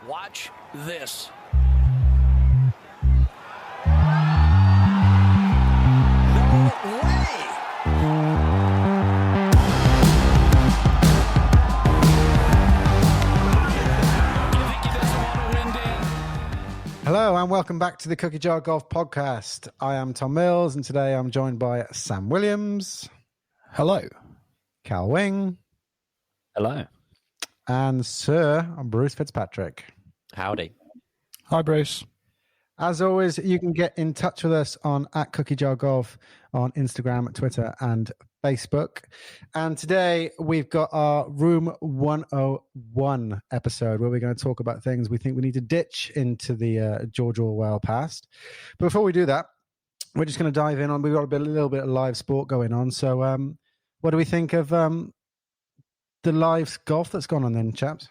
Watch this. No way! Hello and welcome back to the Cookie Jar Golf Podcast. I am Tom Mills and today I'm joined by Sam Williams. Hello. Cal Wing. Hello. And Sir Bruce Fitzpatrick. Howdy. Hi, Bruce. As always, you can get in touch with us on @CookieJarGolf on Instagram, Twitter, and Facebook. And today we've got our Room 101 episode where we're going to talk about things we think we need to ditch into the George Orwell past. But before we do that, we're just going to dive in on. We've got a little bit of live sport going on. So, what do we think of the live golf that's gone on then, chaps?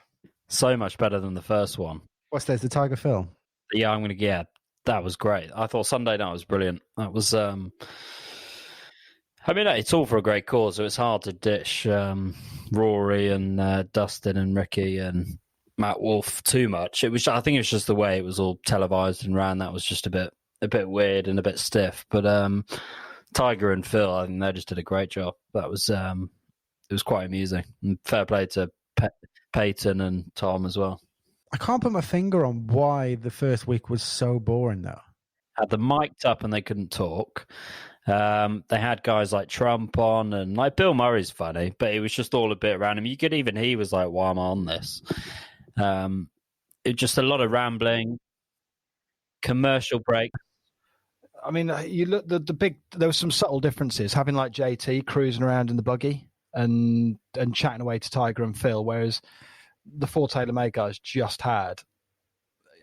So much better than the first one. What's this? The Tiger Phil? Yeah, I'm going to get. That was great. I thought Sunday night was brilliant. That was. I mean, it's all for a great cause, so it's hard to ditch Rory and Dustin and Ricky and Matt Wolff too much. It was. I think it's just the way it was all televised and ran. That was just a bit weird and a bit stiff. But Tiger and Phil, I think they just did a great job. That was. It was quite amusing. And fair play to Peyton and Tom as well. I can't put my finger on why the first week was so boring, though. Had them mic'd up and they couldn't talk. They had guys like Trump on, and like Bill Murray's funny, but it was just all a bit random. You could even he was like, "Why am I on this?" It just a lot of rambling, commercial break. I mean, you look the big. There were some subtle differences having like JT cruising around in the buggy and chatting away to Tiger and Phil, whereas the four TaylorMade guys just had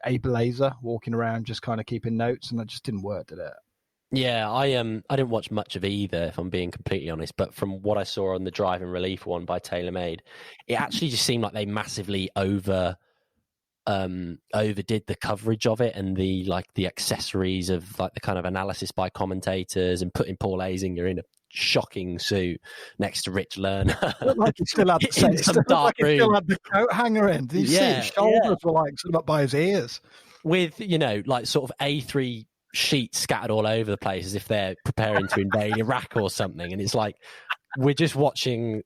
a blazer walking around, just kind of keeping notes, and that just didn't work, did it? Yeah, I didn't watch much of either, if I'm being completely honest. But from what I saw on the Drive and Relief one by TaylorMade, it actually just seemed like they massively overdid the coverage of it and the accessories of like the kind of analysis by commentators and putting Paul Azinger in a shocking suit next to Rich Lerner. Like he still had In some dark room. He still had the coat hanger in. Did you see his shoulders were like sort of up by his ears? With, like sort of A3 sheets scattered all over the place as if they're preparing to invade Iraq or something. And it's like, we're just watching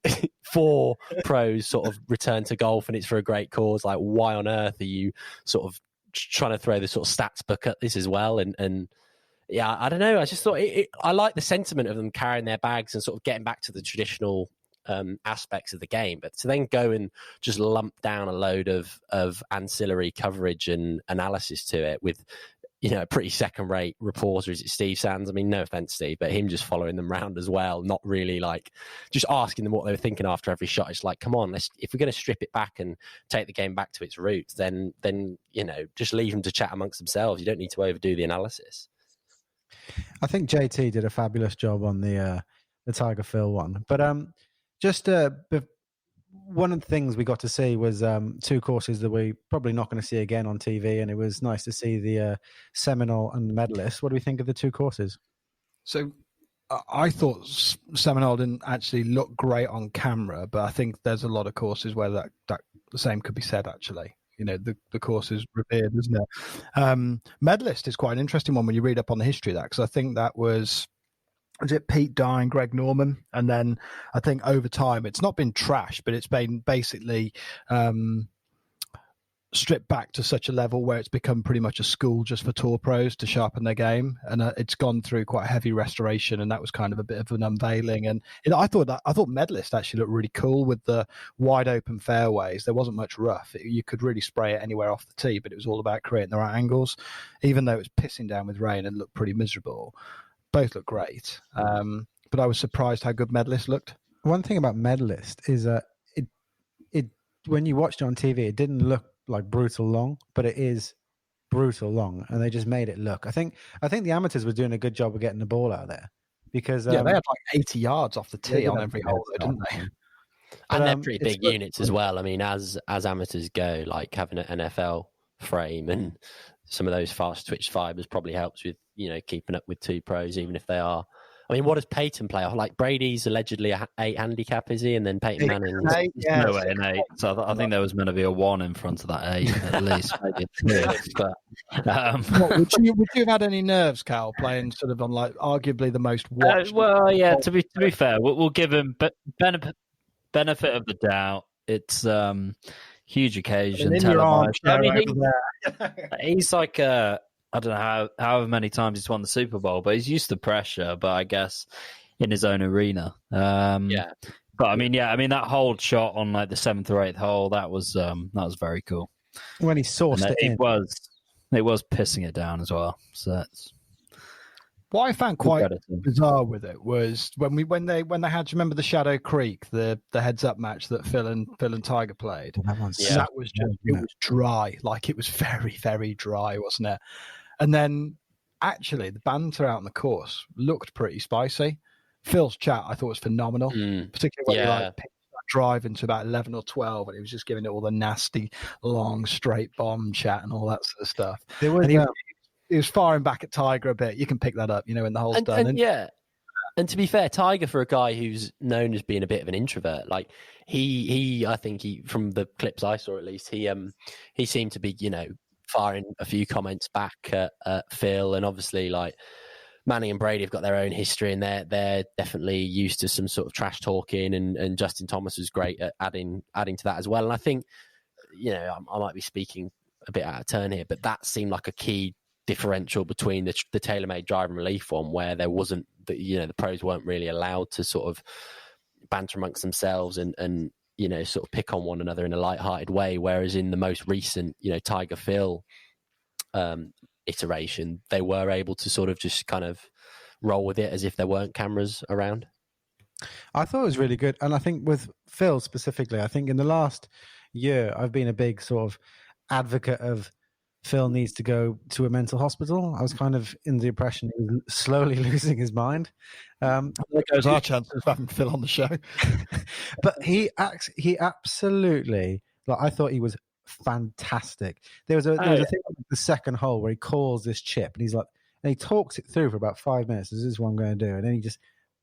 four pros sort of return to golf and it's for a great cause. Like, why on earth are you sort of trying to throw the sort of stats book at this as well? And yeah, I don't know. I just thought I like the sentiment of them carrying their bags and sort of getting back to the traditional aspects of the game. But to then go and just lump down a load of ancillary coverage and analysis to it with, a pretty second-rate reporter, is it Steve Sands? I mean, no offense, Steve, but him just following them around as well, not really like just asking them what they were thinking after every shot. It's like, come on, if we're going to strip it back and take the game back to its roots, then just leave them to chat amongst themselves. You don't need to overdo the analysis. I think JT did a fabulous job on the Tiger Phil one. But one of the things we got to see was two courses that we're probably not going to see again on TV, and it was nice to see the Seminole and the Medalist. What do we think of the two courses? So I thought Seminole didn't actually look great on camera, but I think there's a lot of courses where that the same could be said, actually. The course is revered, isn't it? Medalist is quite an interesting one when you read up on the history of that, because I think that was it Pete Dye and Greg Norman? And then I think over time, it's not been trashed, but it's been basically stripped back to such a level where it's become pretty much a school just for tour pros to sharpen their game. And it's gone through quite a heavy restoration, and that was kind of a bit of an unveiling. And I thought Medalist actually looked really cool with the wide open fairways. There wasn't much rough. You could really spray it anywhere off the tee, but it was all about creating the right angles, even though it was pissing down with rain and looked pretty miserable. Both look great, but I was surprised how good Medalist looked. One thing about Medalist is it when you watched it on TV, it didn't look like brutal long, but it is brutal long, and they just made it look. I think the amateurs were doing a good job of getting the ball out there because they had like 80 yards off the tee on every hole, didn't they? And they're pretty big units as well. I mean, as amateurs go, like having an NFL frame and some of those fast twitch fibers probably helps with keeping up with two pros, even if they are I mean, what does Peyton play off? Like Brady's allegedly a 8 handicap, is he? And then Peyton Manning. No way, an 8. So I think there was meant to be a 1 in front of that 8 at least, maybe a 2. But would you have had any nerves, Cal, playing sort of on like arguably the most watched? well, yeah. To be fair, we'll give him benefit of the doubt. It's huge occasion. Televised. I mean, he's like I don't know however many times he's won the Super Bowl, but he's used to pressure. But I guess in his own arena. Yeah. But I mean, that hold shot on like the 7th or 8th hole, that was very cool. When he sourced it was pissing it down as well. So that's what I found quite bizarre with it was when they had, you remember the Shadow Creek, the heads up match that Phil and Tiger played. That was just it was dry, like it was very, very dry, wasn't it? And then actually the banter out on the course looked pretty spicy. Phil's chat I thought was phenomenal, particularly when he like picked that drive into about 11 or 12, and he was just giving it all the nasty, long, straight bomb chat and all that sort of stuff. There was, he was firing back at Tiger a bit. You can pick that up, when the hole's done. And to be fair, Tiger, for a guy who's known as being a bit of an introvert, like I think from the clips I saw at least, he seemed to be, firing a few comments back at Phil, and obviously like Manning and Brady have got their own history, and they're definitely used to some sort of trash talking, and Justin Thomas was great at adding to that as well. And I think, I might be speaking a bit out of turn here, but that seemed like a key differential between the TaylorMade drive and relief one, where there wasn't the pros weren't really allowed to sort of banter amongst themselves and sort of pick on one another in a light-hearted way, whereas in the most recent Tiger Phil iteration, they were able to sort of just kind of roll with it as if there weren't cameras around. I thought it was really good, and I think with Phil specifically, I think in the last year I've been a big sort of advocate of Phil needs to go to a mental hospital. I was kind of in the impression he was slowly losing his mind. There goes our chances of having Phil on the show. But he absolutely, like, I thought he was fantastic. There was a thing on the second hole where he calls this chip, and he's like, and he talks it through for about 5 minutes. This is what I'm going to do, and then he just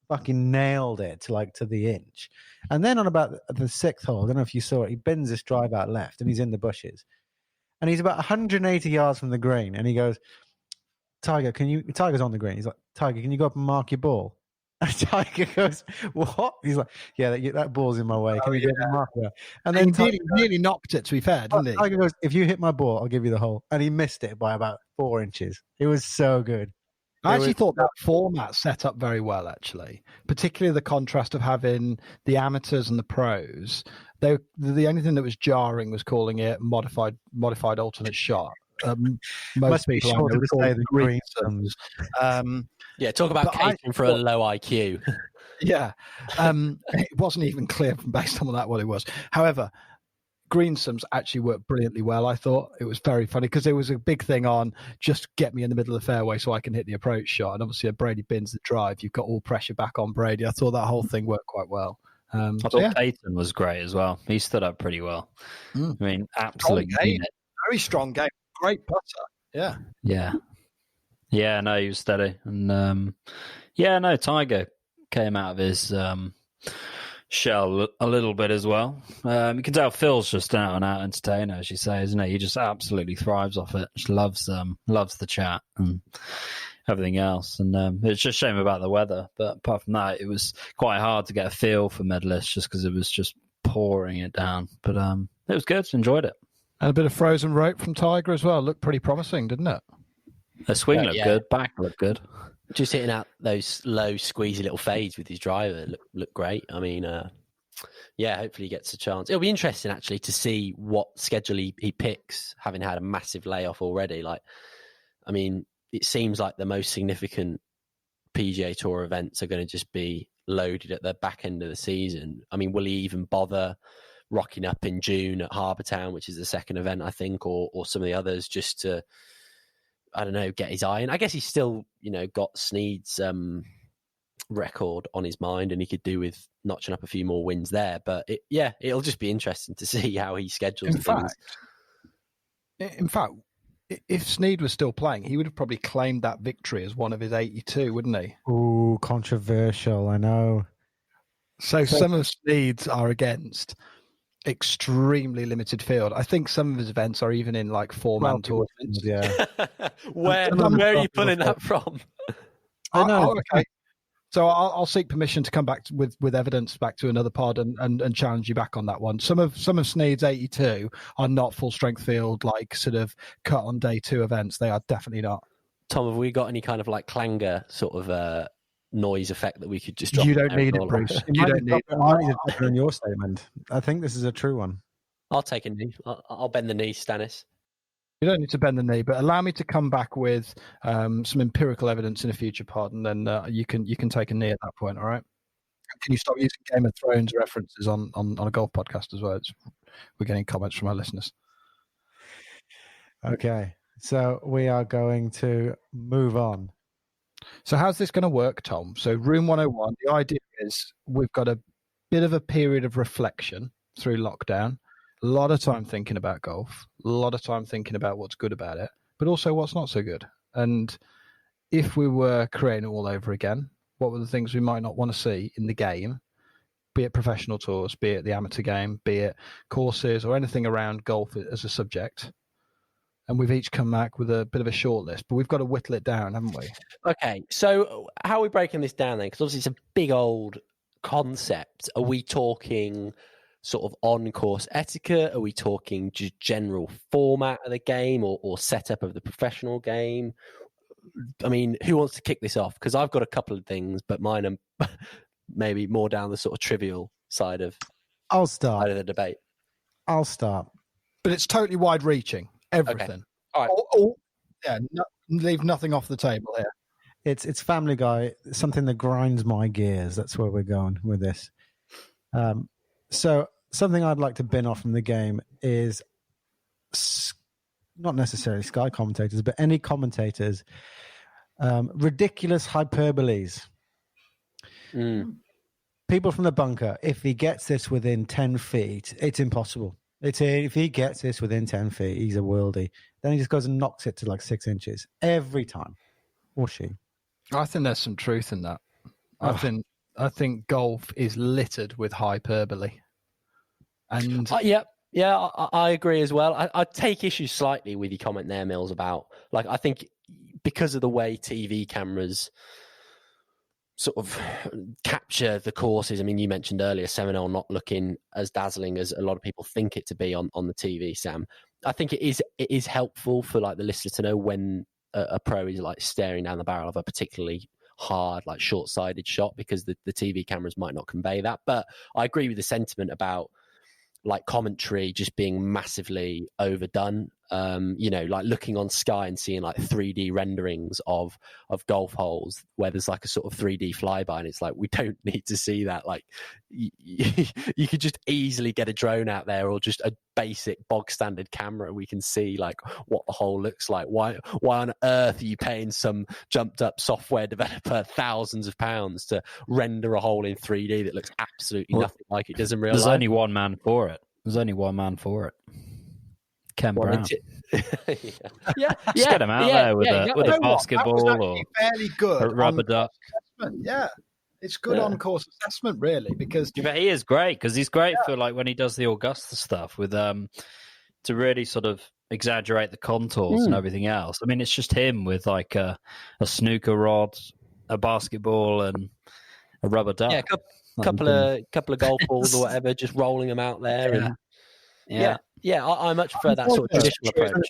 fucking nailed it to the inch. And then on about the 6th hole, I don't know if you saw it, he bends this drive out left, and he's in the bushes. And he's about 180 yards from the green, and he goes, Tiger's on the green. He's like, Tiger, can you go up and mark your ball? And Tiger goes, what? He's like, yeah, that ball's in my way. Can you go up and mark it? And then he nearly knocked it, to be fair, didn't he? Tiger goes, if you hit my ball, I'll give you the hole. And he missed it by about 4 inches. It was so good. I actually thought that format set up very well, actually, particularly the contrast of having the amateurs and the pros. The only thing that was jarring was calling it modified alternate shot. Most people sure to say the green sums. Talk about catering for a low IQ. Yeah, it wasn't even clear based on what it was. However, Greensums actually worked brilliantly well. I thought it was very funny because there was a big thing on just get me in the middle of the fairway so I can hit the approach shot. And obviously, if Brady bins the drive, you've got all pressure back on Brady. I thought that whole thing worked quite well. I thought Peyton was great as well. He stood up pretty well. I mean, absolutely. Very strong game. Great putter. Yeah, no, he was steady. And Tiger came out of his shell a little bit as well. You can tell Phil's just an out-and-out entertainer, as you say, isn't he? He just absolutely thrives off it. Just loves the chat and everything else. And it's just a shame about the weather. But apart from that, it was quite hard to get a feel for medalists just because it was just pouring it down. But it was good. Enjoyed it. And a bit of frozen rope from Tiger as well. Looked pretty promising, didn't it? The swing looked good. Back looked good. Just hitting out those low, squeezy little fades with his driver looked great. I mean, hopefully he gets a chance. It'll be interesting, actually, to see what schedule he picks, having had a massive layoff already. Like, I mean, it seems like the most significant PGA Tour events are going to just be loaded at the back end of the season. I mean, will he even bother rocking up in June at Harbour Town, which is the second event, I think, or some of the others, just to, I don't know, get his eye in? I guess he's still, got Snead's record on his mind, and he could do with notching up a few more wins there. But it'll just be interesting to see how he schedules things. In fact, if Snead was still playing, he would have probably claimed that victory as one of his 82, wouldn't he? Ooh, controversial. I know. So some of Snead's are against extremely limited field. I think some of his events are even in like 4-man tournaments. Yeah. where are you pulling that from? I know. Okay. So I'll seek permission to come back with evidence back to another pod and challenge you back on that one. Some of Snead's 82 are not full strength field, like sort of cut on day 2 events. They are definitely not. Tom, have we got any kind of like clanger sort of noise effect that we could just drop? You don't need it, Bruce. You don't need it. I need to drop it in your statement. I think this is a true one. I'll take a knee. I'll bend the knee, Stannis. You don't need to bend the knee, but allow me to come back with some empirical evidence in a future pod, and then you can take a knee at that point. All right? Can you stop using Game of Thrones references on a golf podcast as well? We're getting comments from our listeners. Okay, so we are going to move on. So how's this going to work, Tom? So Room 101, the idea is we've got a bit of a period of reflection through lockdown. A lot of time thinking about golf, a lot of time thinking about what's good about it, but also what's not so good. And if we were creating it all over again, what were the things we might not want to see in the game, be it professional tours, be it the amateur game, be it courses or anything around golf as a subject? And we've each come back with a bit of a short list, but we've got to whittle it down, haven't we? Okay, so how are we breaking this down then? Because obviously it's a big old concept. Are we talking sort of on-course etiquette? Are we talking just general format of the game or setup of the professional game? I mean, who wants to kick this off? Because I've got a couple of things, but mine are maybe more down the sort of trivial side of I'll start. side of the debate. I'll start. But it's totally wide-reaching. Everything. Okay. All right. Leave nothing off the table here. It's Family Guy, something that grinds my gears. That's where we're going with this. So something I'd like to bin off from the game is not necessarily Sky commentators, but any commentators, ridiculous hyperboles. People from the bunker, if he gets this within 10 feet, it's impossible. If he gets this within 10 feet, he's a worldie. Then he just goes and knocks it to like 6 inches every time. Or she. I think there's some truth in that. I think golf is littered with hyperbole. And I agree as well. I take issue slightly with your comment there, Mills, about like I think because of the way TV cameras sort of capture the courses. I mean, you mentioned earlier Seminole not looking as dazzling as a lot of people think it to be on the TV, Sam. I think it is helpful for like the listener to know when a pro is like staring down the barrel of a particularly hard, like short-sighted shot, because the TV cameras might not convey that. But I agree with the sentiment about like commentary just being massively overdone. Like looking on Sky and seeing like 3D renderings of golf holes where there's like a sort of 3D flyby, and it's like, we don't need to see that. Like you could just easily get a drone out there or just a basic bog standard camera. We can see like what the hole looks like. Why on earth are you paying some jumped up software developer thousands of pounds to render a hole in 3D that looks absolutely nothing like it does in real life? There's only one man for it. Ken Brown. Yeah. Just get him out there with a basketball or fairly good a rubber duck. Yeah, it's good on course assessment, really, because but he is great because he's great for like when he does the Augusta stuff with to really sort of exaggerate the contours and everything else. I mean, it's just him with like a snooker rod, a basketball, and a rubber duck. Yeah, couple of golf balls or whatever, just rolling them out there. I much prefer that sort of traditional approach.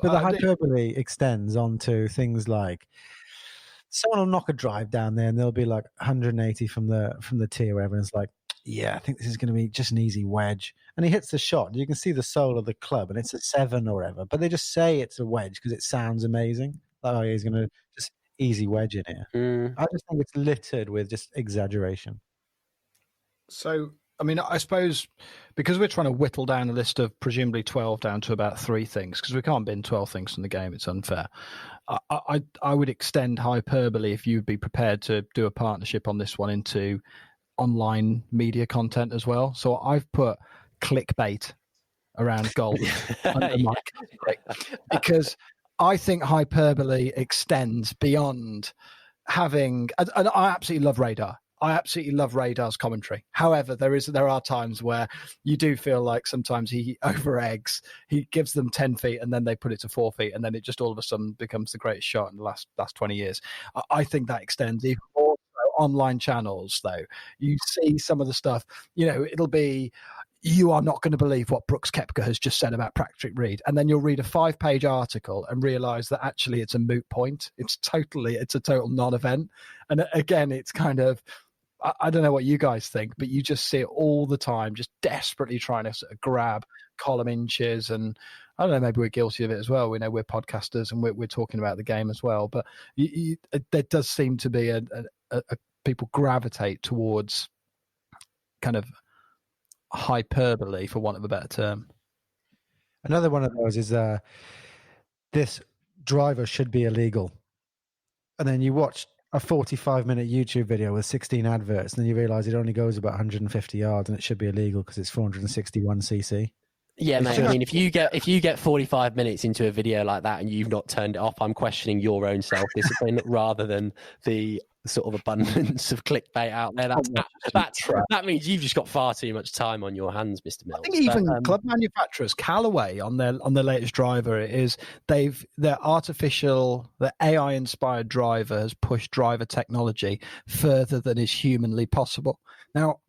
But the hyperbole extends onto things like someone will knock a drive down there and they'll be like 180 from the tee or whatever, and it's like, yeah, I think this is going to be just an easy wedge. And he hits the shot. You can see the sole of the club, and it's a 7 or whatever. But they just say it's a wedge because it sounds amazing. Oh, he's going to just easy wedge in here. I just think it's littered with just exaggeration. So, I mean, I suppose because we're trying to whittle down a list of presumably 12 down to about 3 things, because we can't bin 12 things from the game. It's unfair. I would extend hyperbole, if you'd be prepared to do a partnership on this one, into online media content as well. So I've put clickbait around golf under my Great. Because I think hyperbole extends beyond having, and I absolutely love Radar. I absolutely love Radar's commentary. However, there are times where you do feel like sometimes he over-eggs. He gives them 10 feet and then they put it to 4 feet, and then it just all of a sudden becomes the greatest shot in the last 20 years. I think that extends even more so online channels, though. You see some of the stuff, it'll be, you are not going to believe what Brooks Koepka has just said about Patrick Reed. And then you'll read a 5-page article and realize that actually it's a moot point. It's a total non-event. And again, it's kind of, I don't know what you guys think, but you just see it all the time, just desperately trying to sort of grab column inches. And I don't know, maybe we're guilty of it as well. We know we're podcasters and we're talking about the game as well. But there does seem to be a people gravitate towards kind of hyperbole, for want of a better term. Another one of those is this driver should be illegal. And then you watch a 45-minute YouTube video with 16 adverts, and then you realize it only goes about 150 yards and it should be illegal because it's 461 cc. Yeah, mate. I mean, if you get 45 minutes into a video like that and you've not turned it off, I'm questioning your own self-discipline rather than the sort of abundance of clickbait out there. That means you've just got far too much time on your hands, Mr. Mills. I think even club manufacturers, Callaway on their latest driver, their AI inspired driver has pushed driver technology further than is humanly possible. Now,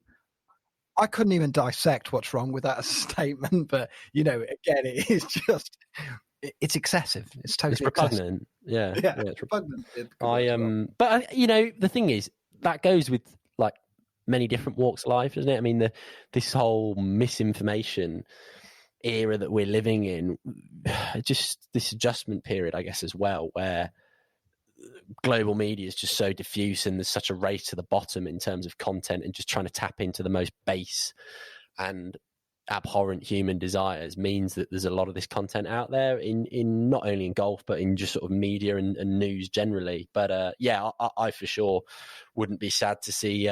I couldn't even dissect what's wrong with that as a statement, but again, it is just, it's excessive. It's totally repugnant. Yeah, it's repugnant. But the thing is, that goes with like many different walks of life, doesn't it? I mean, this whole misinformation era that we're living in, just this adjustment period, I guess, as well, where global media is just so diffuse and there's such a race to the bottom in terms of content and just trying to tap into the most base and abhorrent human desires means that there's a lot of this content out there in not only in golf but in just sort of media and news generally. But I for sure wouldn't be sad to see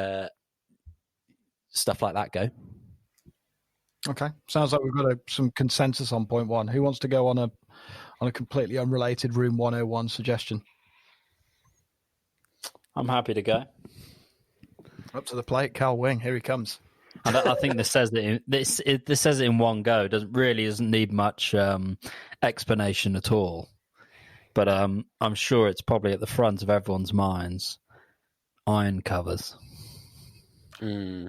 stuff like that go. Okay, sounds like we've got some consensus on point one. Who wants to go on a completely unrelated Room 101 suggestion? I'm happy to go. Up to the plate, Cal Wing. Here he comes. I think this says it in one go. Doesn't need much explanation at all. But I'm sure it's probably at the front of everyone's minds. Iron covers. Yeah.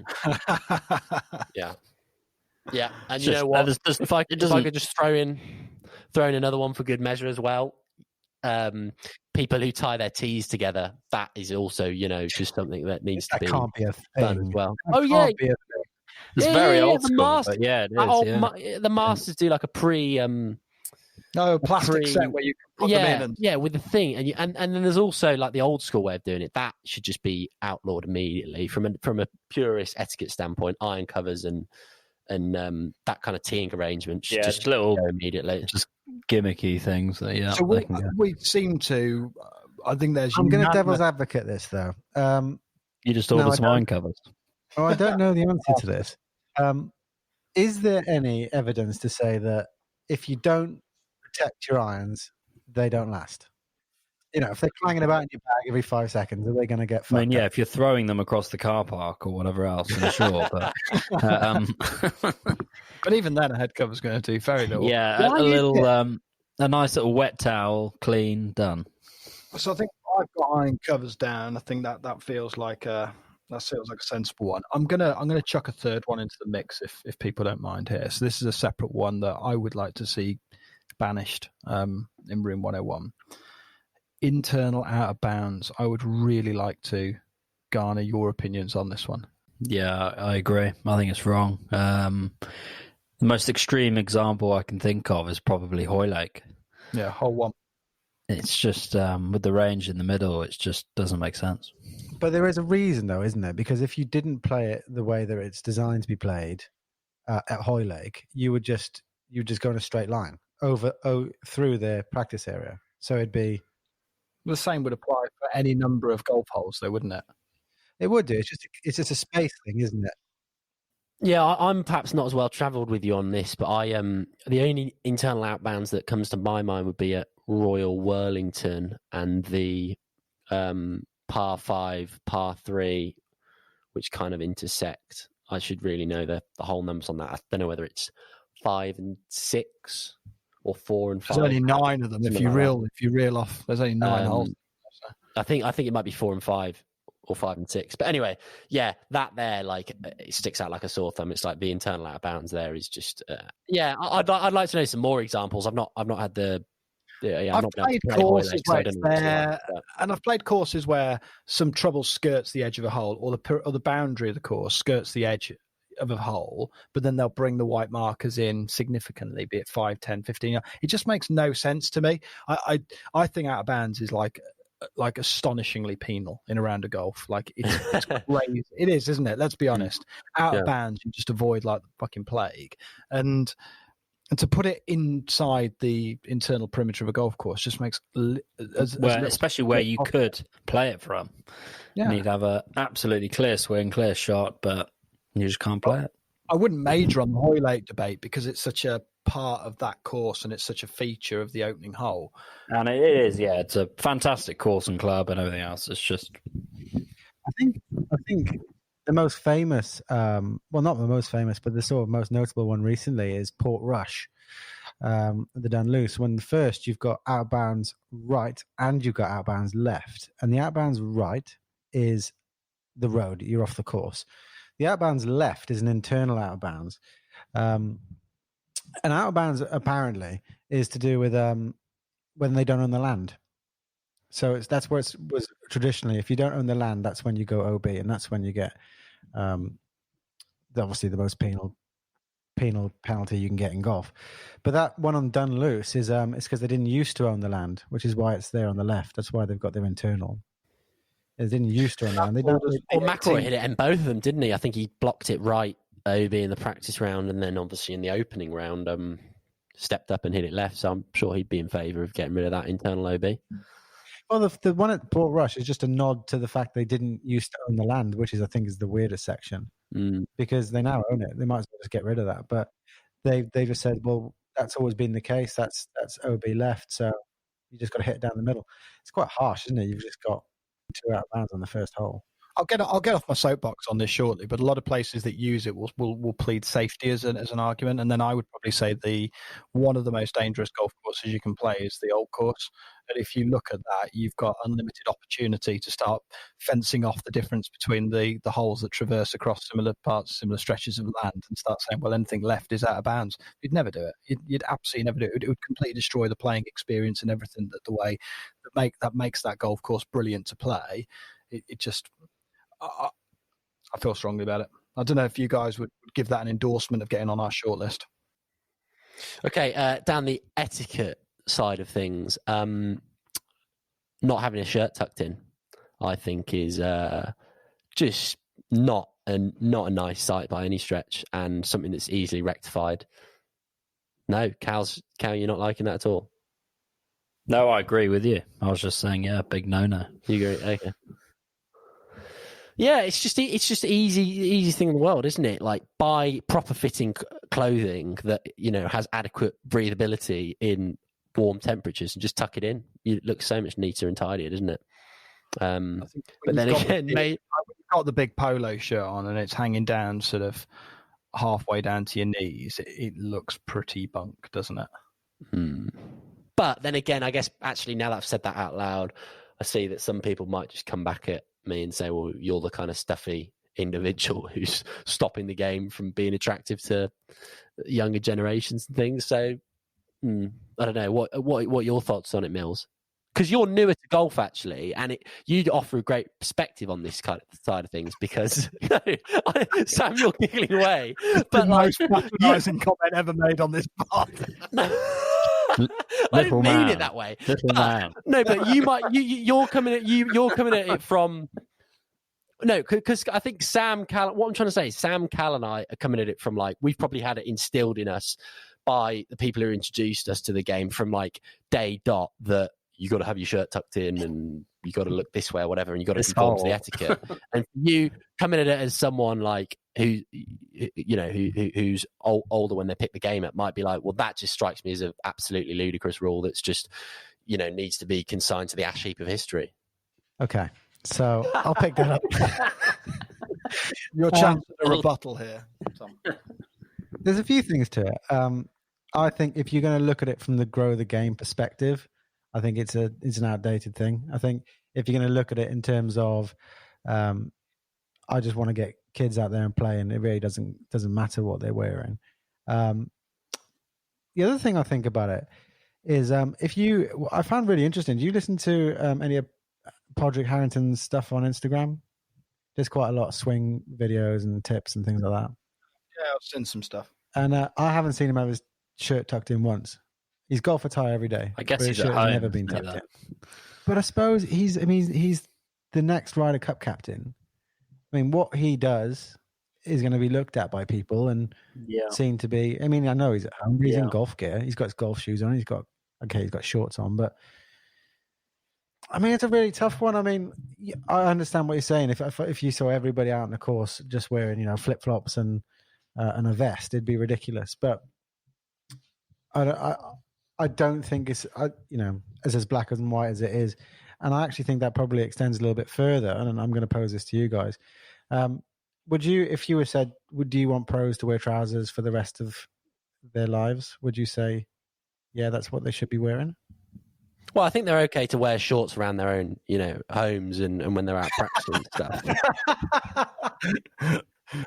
And you know what? If I could just throw in another one for good measure as well. People who tie their tees together, that is also, just something that needs to be can't be a done thing. as well. It's very old school, but yeah, it is. The Masters do like a plastic set where you can put them in. With the thing, and then there's also like the old school way of doing it. That should just be outlawed immediately from a purist etiquette standpoint. Iron covers and that kind of teeing arrangement should just little go immediately. Just gimmicky things. So we seem to. I think there's. I'm going to devil's advocate this though. You just order some iron covers. Oh, I don't know the answer to this. Is there any evidence to say that if you don't protect your irons, they don't last? If they're clanging about in your bag every 5 seconds, are they going to get fucked up? If you're throwing them across the car park or whatever else, I'm sure. But, but even then, a head cover's going to do very little. Yeah, a nice little wet towel, clean, done. So I think I've got iron covers down. I think that feels like a sensible one. I'm gonna chuck a third one into the mix if people don't mind here. So this is a separate one that I would like to see banished in Room 101. Internal out of bounds. I would really like to garner your opinions on this one. Yeah, I agree. I think it's wrong. The most extreme example I can think of is probably Hoylake. Yeah, hole one. It's just with the range in the middle, it just doesn't make sense. But there is a reason, though, isn't there? Because if you didn't play it the way that it's designed to be played at Hoylake, you would just go in a straight line through the practice area. So it'd be the same would apply for any number of golf holes, though, wouldn't it? It would do. It's just a space thing, isn't it? Yeah, I'm perhaps not as well travelled with you on this, but the only internal outbounds that comes to my mind would be at Royal Worlington and the par 5, par 3, which kind of intersect. I should really know the whole numbers on that. I don't know whether it's 5 and 6 or 4 and 5. There's only 9 of them if you reel off. There's only 9 holes. I think it might be 4 and 5 or 5 and 6. But anyway, yeah, that there, like, it sticks out like a sore thumb. It's like the internal out of bounds there is just I'd like to know some more examples. I've not had the I've played courses where it's there, and I've played courses where some trouble skirts the edge of a hole, or the boundary of the course skirts the edge of a hole, but then they'll bring the white markers in significantly, be it 5, 10, 15. It just makes no sense to me. I think out of bounds is like astonishingly penal in a round of golf. Like it's crazy. It is, isn't it? Let's be honest. Out of bounds, you just avoid like the fucking plague, and to put it inside the internal perimeter of a golf course just makes especially where you could play it from. Yeah. You'd have a absolutely clear swing, clear shot, but you just can't play it. I wouldn't major on the Hoylake debate because it's such a part of that course and it's such a feature of the opening hole. And it is, yeah. It's a fantastic course and club and everything else. It's just... I think the most famous, well, not the most famous, but the sort of most notable one recently is Port Rush, the Dunluce. When first you've got out of bounds right and you've got out of bounds left. And the out of bounds right is the road. You're off the course. The out of bounds left is an internal out of bounds. And out of bounds apparently is to do with when they don't own the land. So that's where it was traditionally. If you don't own the land, that's when you go OB, and that's when you get obviously the most penal penalty you can get in golf. But that one on Dunluce is it's because they didn't used to own the land, which is why it's there on the left. That's why they've got their internal. They didn't used to own the land. McIlroy hit it in both of them, didn't he? I think he blocked it right OB in the practice round, and then obviously in the opening round, stepped up and hit it left. So I'm sure he'd be in favour of getting rid of that internal OB. Well, the one at Port Rush is just a nod to the fact they didn't used to own the land, which is, I think, is the weirdest section because they now own it. They might as well just get rid of that. But they just said, well, that's always been the case. That's OB left, so you just got to hit it down the middle. It's quite harsh, isn't it? You've just got 2 out of bounds on the first hole. I'll get off my soapbox on this shortly, but a lot of places that use it will plead safety as an argument, and then I would probably say one of the most dangerous golf courses you can play is the Old Course. And if you look at that, you've got unlimited opportunity to start fencing off the difference between the holes that traverse across similar stretches of land, and start saying, well, anything left is out of bounds. You'd never do it. You'd absolutely never do it. It would completely destroy the playing experience and everything the way that makes that golf course brilliant to play. It just... I feel strongly about it. I don't know if you guys would give that an endorsement of getting on our shortlist. Okay, down the etiquette side of things, not having a shirt tucked in, I think, is just not a nice sight by any stretch, and something that's easily rectified. No, Cal, you're not liking that at all? No, I agree with you. I was just saying, yeah, big no-no. You agree? Okay. Yeah, it's just easy thing in the world, isn't it? Like, buy proper fitting clothing that, you know, has adequate breathability in warm temperatures and just tuck it in. It looks so much neater and tidier, doesn't it? But then again, mate, you've got the big polo shirt on and it's hanging down sort of halfway down to your knees. It looks pretty bunk, doesn't it? But then again, I guess actually now that I've said that out loud, I see that some people might just come back at me and say, well, you're the kind of stuffy individual who's stopping the game from being attractive to younger generations and things. So I don't know what are your thoughts on it, Mills? Because you're newer to golf actually, and you'd offer a great perspective on this kind of side of things. Because Sam, you're giggling away, but most patronising comment ever made on this pod. I didn't mean it that way. No, but you're coming at it from because I think Sam Cal. What I'm trying to say is Sam Cal and I are coming at it from like we've probably had it instilled in us by the people who introduced us to the game from like day dot that you got to have your shirt tucked in and you got to look this way or whatever, and you got to conform to the etiquette. And you coming at it as someone like who's older when they pick the game up might be like, well, that just strikes me as an absolutely ludicrous rule that's just, needs to be consigned to the ash heap of history. Okay, so I'll pick that up. Your chance at a rebuttal here, Tom. There's a few things to it. I think if you're going to look at it from the grow the game perspective, I think it's an outdated thing. I think if you're going to look at it in terms of, I just want to get kids out there and play, and it really doesn't matter what they're wearing. The other thing I think about it is I found really interesting. Do you listen to any of Podrick Harrington's stuff on Instagram? There's quite a lot of swing videos and tips and things like that. Yeah, I've seen some stuff. And I haven't seen him have his shirt tucked in once. He's golf attire every day. I guess but he's his at shirt has home. never been tucked in. But I suppose he's the next Ryder Cup captain. I mean, what he does is going to be looked at by people and seen to be. I mean, I know he's at home. He's in golf gear. He's got his golf shoes on. He's got shorts on. But I mean, it's a really tough one. I mean, I understand what you're saying. If you saw everybody out on the course just wearing flip flops and a vest, it'd be ridiculous. But I don't think it's as black and white as it is. And I actually think that probably extends a little bit further. And I'm going to pose this to you guys. Would you, if you were said, do you want pros to wear trousers for the rest of their lives? Would you say, yeah, that's what they should be wearing? Well, I think they're okay to wear shorts around their own, homes and when they're out practicing and stuff.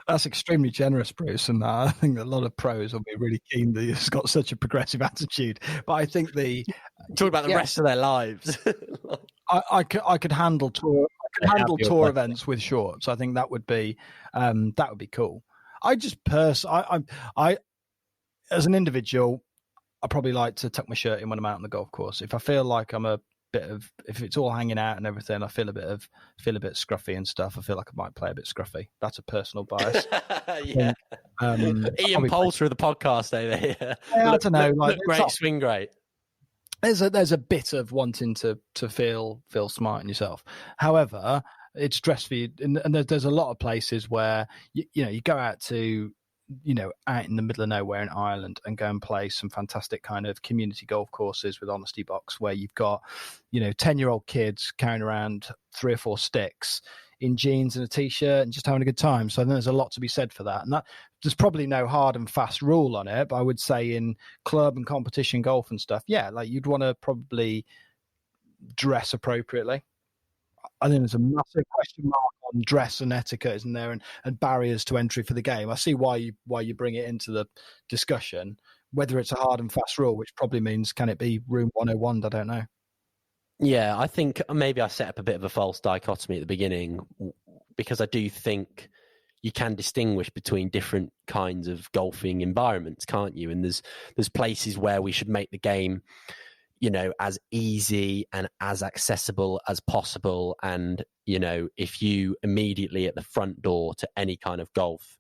That's extremely generous, Bruce, and I think a lot of pros will be really keen that he's got such a progressive attitude. But I think talk about the rest of their lives. I could handle tour events with shorts. I think that would be cool. I just I as an individual, I probably like to tuck my shirt in when I'm out on the golf course. If I feel like if it's all hanging out and everything, I feel a bit scruffy and stuff. I feel like I might play a bit scruffy. That's a personal bias. Yeah. Ian Poulter of the podcast over here. Yeah, I don't know. Look great, swing great. There's a bit of wanting to feel smart in yourself. However, it's dress for you, and there's a lot of places where you go out to out in the middle of nowhere in Ireland and go and play some fantastic kind of community golf courses with honesty box where you've got 10-year-old kids carrying around 3 or 4 sticks in jeans and a t-shirt and just having a good time. So I think there's a lot to be said for that. And that there's probably no hard and fast rule on it, but I would say in club and competition golf and stuff, like you'd want to probably dress appropriately. I think there's a massive question mark on dress and etiquette, isn't there, and barriers to entry for the game. I see why you bring it into the discussion. Whether it's a hard and fast rule, which probably means can it be room 101? I don't know. Yeah, I think maybe I set up a bit of a false dichotomy at the beginning because I do think you can distinguish between different kinds of golfing environments, can't you? And there's places where we should make the game as easy and as accessible as possible. And, if you immediately at the front door to any kind of golf,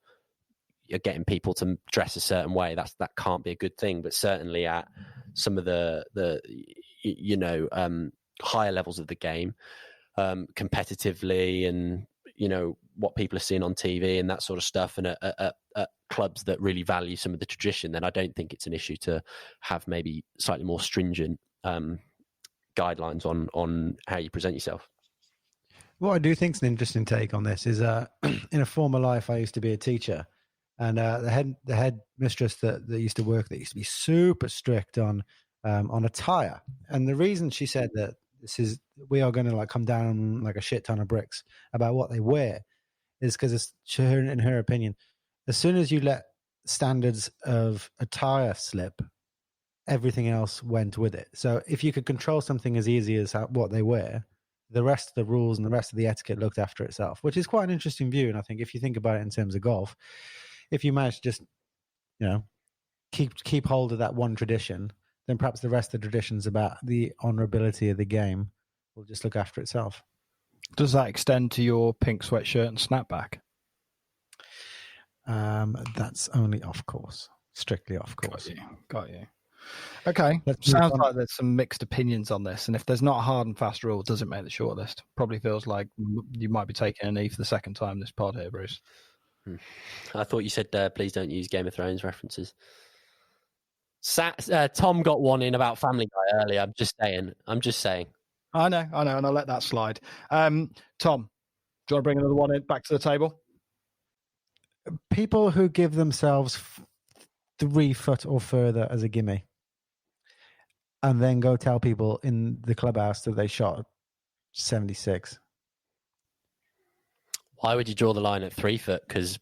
you're getting people to dress a certain way, that can't be a good thing. But certainly at some of the higher levels of the game, competitively and, what people are seeing on TV and that sort of stuff, and at clubs that really value some of the tradition, then I don't think it's an issue to have maybe slightly more stringent guidelines on how you present yourself. What I do think is an interesting take on this is in a former life, I used to be a teacher, and the head mistress that used to work there used to be super strict on attire. And the reason she said that we are going to come down like a shit ton of bricks about what they wear is because in her opinion, as soon as you let standards of attire slip, everything else went with it. So if you could control something as easy as what they wear, the rest of the rules and the rest of the etiquette looked after itself, which is quite an interesting view. And I think if you think about it in terms of golf, if you manage to just, keep hold of that one tradition, then perhaps the rest of the traditions about the honorability of the game will just look after itself. Does that extend to your pink sweatshirt and snapback? That's only off course, strictly off course. Got you. Okay. Sounds like there's some mixed opinions on this. And if there's not a hard and fast rule, does it make the shortlist? Probably feels like you might be taking a knee for the second time this pod here, Bruce. I thought you said please don't use Game of Thrones references. Tom got one in about Family Guy earlier. I'm just saying. I know, and I'll let that slide. Tom, do you want to bring another one back to the table? People who give themselves 3 foot or further as a gimme, and then go tell people in the clubhouse that they shot 76. Why would you draw the line at 3 foot? Because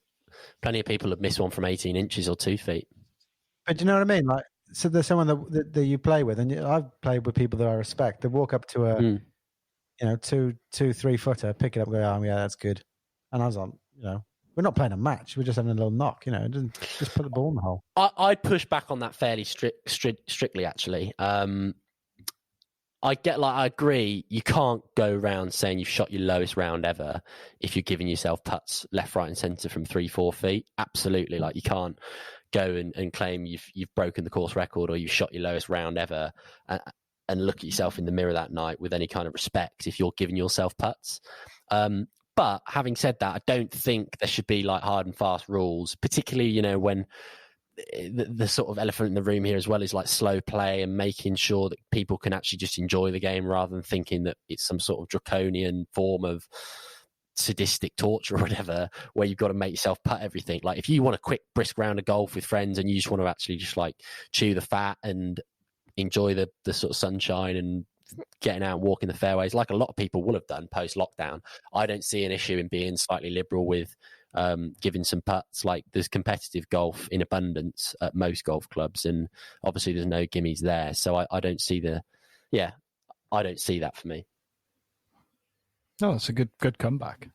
plenty of people have missed one from 18 inches or 2 feet. But do you know what I mean? Like, so there's someone that you play with, and I've played with people that I respect. They walk up to a, 2-3 footer, pick it up, and go, oh yeah, that's good. And I was like, we're not playing a match. We're just having a little knock, just put the ball in the hole. I'd push back on that fairly strictly, actually. I agree. You can't go around saying you've shot your lowest round ever if you're giving yourself putts left, right, and centre from 3-4 feet. Absolutely, like you can't go and claim you've broken the course record or you've shot your lowest round ever and look at yourself in the mirror that night with any kind of respect if you're giving yourself putts. But having said that, I don't think there should be like hard and fast rules, particularly when the sort of elephant in the room here as well is like slow play and making sure that people can actually just enjoy the game rather than thinking that it's some sort of draconian form of sadistic torture or whatever, where you've got to make yourself putt everything. Like if you want a quick brisk round of golf with friends and you just want to actually just like chew the fat and enjoy the sort of sunshine and getting out and walking the fairways like a lot of people will have done post lockdown, I don't see an issue in being slightly liberal with giving some putts. Like there's competitive golf in abundance at most golf clubs, and obviously there's no gimmies there. So I don't see I don't see that for me. No, it's a good comeback.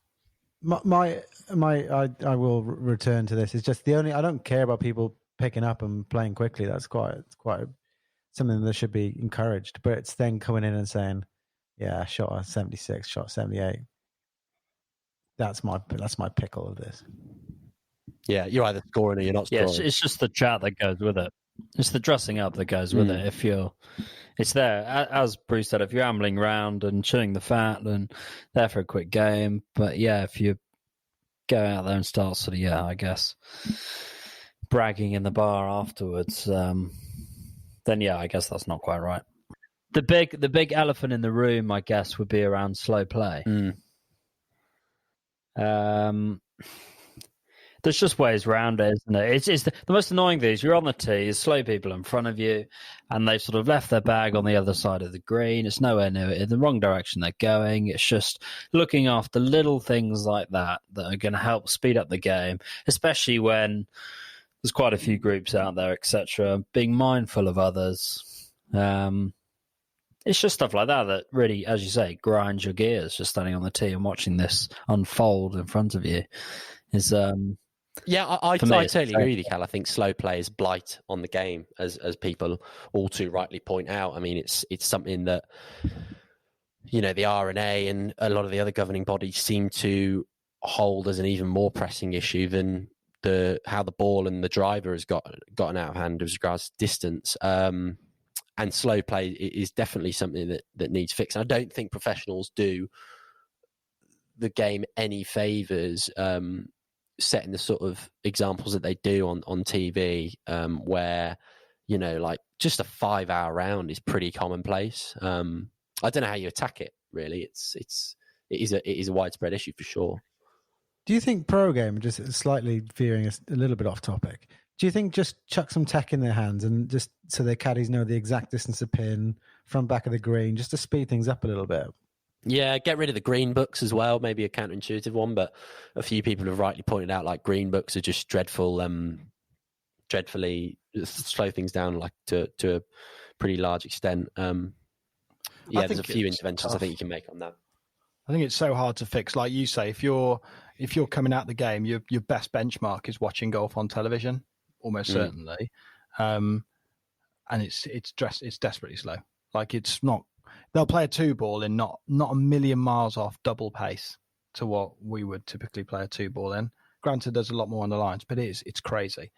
I will return to this. It's just I don't care about people picking up and playing quickly. That's quite something that should be encouraged. But it's then coming in and saying, yeah, shot a 76, shot 78. That's my pickle of this. Yeah, you're either scoring or you're not scoring. Yeah, it's just the chat that goes with it. It's the dressing up that goes with it. It's there, as Bruce said, if you're ambling around and chewing the fat and there for a quick game. But yeah, if you go out there and start sort of, I guess, bragging in the bar afterwards, then I guess that's not quite right. The big elephant in the room, I guess, would be around slow play. There's just ways around it, isn't it? It's the most annoying thing is you're on the tee, there's slow people in front of you, and they've sort of left their bag on the other side of the green. It's nowhere near it, in the wrong direction they're going. It's just looking after little things like that are going to help speed up the game, especially when there's quite a few groups out there, etc. Being mindful of others. It's just stuff like that really, as you say, grinds your gears. Just standing on the tee and watching this unfold in front of you is. I totally agree with you, Cal. I think slow play is blight on the game, as people all too rightly point out. I mean, it's something that the R&A and a lot of the other governing bodies seem to hold as an even more pressing issue than how the ball and the driver has gotten out of hand as regards distance. And slow play is definitely something that needs fixing. I don't think professionals do the game any favors setting the sort of examples that they do on TV, where like just a 5-hour round is pretty commonplace. I don't know how you attack it. Really, it is a widespread issue for sure. Do you think pro game, just slightly veering a little bit off topic, do you think just chuck some tech in their hands and just so their caddies know the exact distance of pin from back of the green, just to speed things up a little bit? Yeah, get rid of the green books as well. Maybe a counterintuitive one, but a few people have rightly pointed out like green books are just dreadfully slow things down like to a pretty large extent. There's a few interventions I think you can make on that. I think it's so hard to fix. Like you say, if you're coming out the game, your best benchmark is watching golf on television, almost certainly, and it's desperately slow. Like it's not. They'll play a 2-ball in not a million miles off double pace to what we would typically play a 2-ball in. Granted, there's a lot more on the lines, but it's crazy.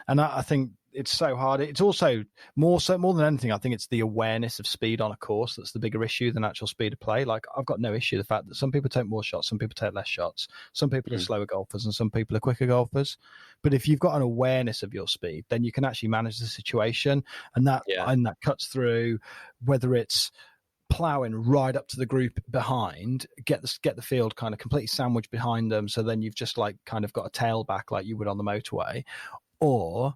And I think it's so hard. It's also more than anything, I think it's the awareness of speed on a course that's the bigger issue than actual speed of play. Like, I've got no issue with the fact that some people take more shots, some people take less shots, some people are slower golfers and some people are quicker golfers. But if you've got an awareness of your speed, then you can actually manage the situation, and that cuts through whether it's ploughing right up to the group behind, get the field kind of completely sandwiched behind them, so then you've just like kind of got a tailback like you would on the motorway, or